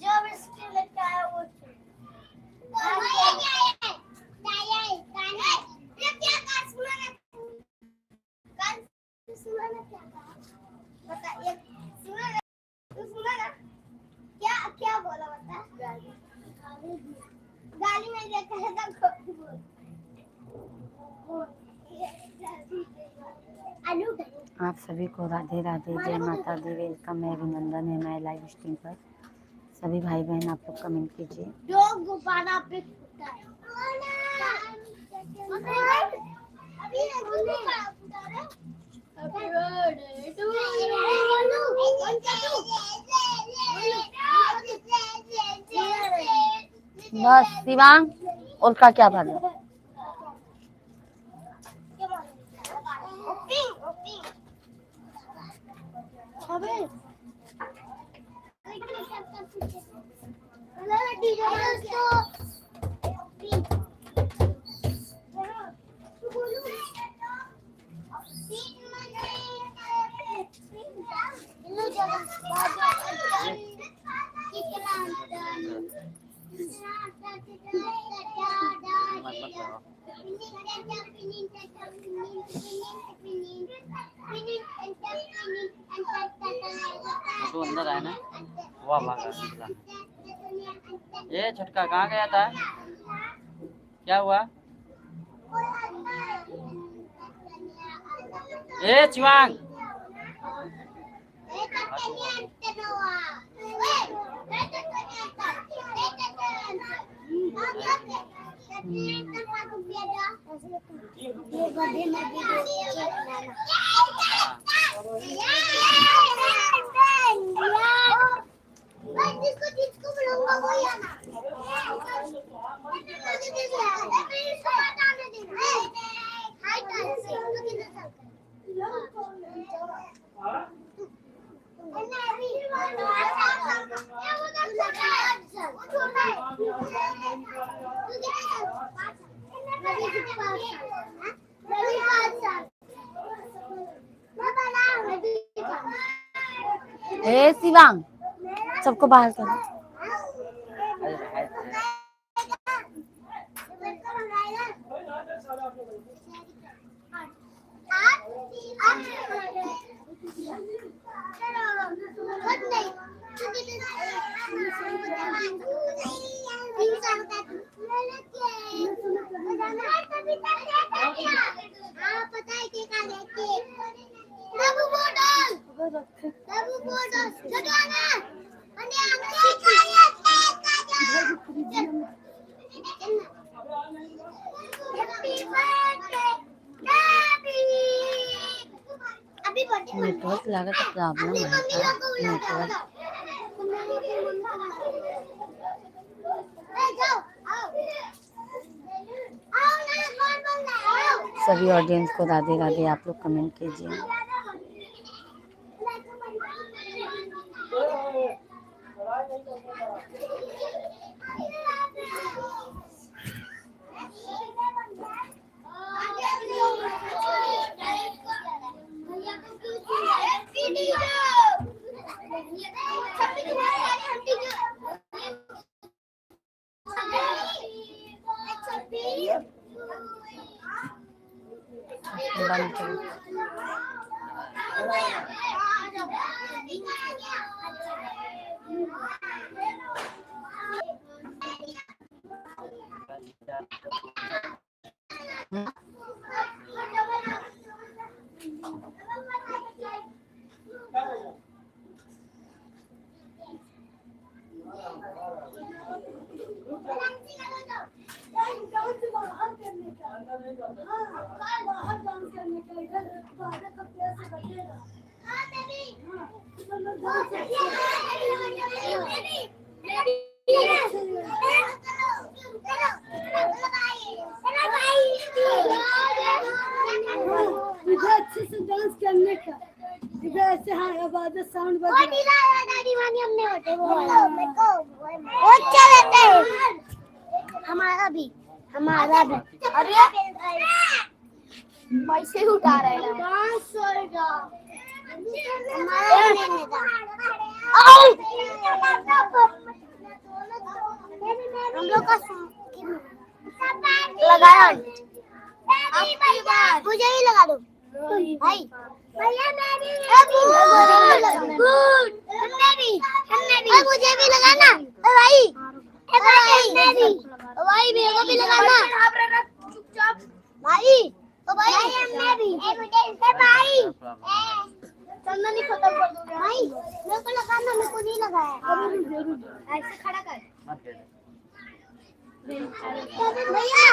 जो बिस्किट लेके आया वो क्या क्या बोला बता गाली में देखा है आप सभी को राधे राधे, जय माता दी। वेलकम है, अभिनंदन है मैं लाइव स्ट्रीम पर। सभी भाई बहन आप लोग कमेंट कीजिए। जो गुब्बारा पे फूटा है बस शिवांग, और का क्या बात है? तो अंदर आया ना, वाह भागा निकला। ये छुटका कहाँ गया था? क्या हुआ? ए चिवांग, ए शिवांग, सबको बाहर करो। नेटवर्क लगा तो प्रॉब्लम है। नेटवर्क सभी ऑडियंस को राधे राधे, आप लोग कमेंट कीजिए। बंद करो। अच्छे से डांस करने का ऐसे हाँ आवाज साउंड हमारा भी अरे पैसे उठा रहे हैं 500 का हमारा हम लोग का लगाया मुझे ही लगा दो भाई भैया मैं भी मुझे भी लगाना भाई भाई मेरे को भी लगाना भाई तो भाई मैं भी भाई चलना नहीं खत्म कर दोगे भाई मेरे को लगाना मेरे को नहीं लगाया ऐसे खड़ा कर मत दे दे। भैया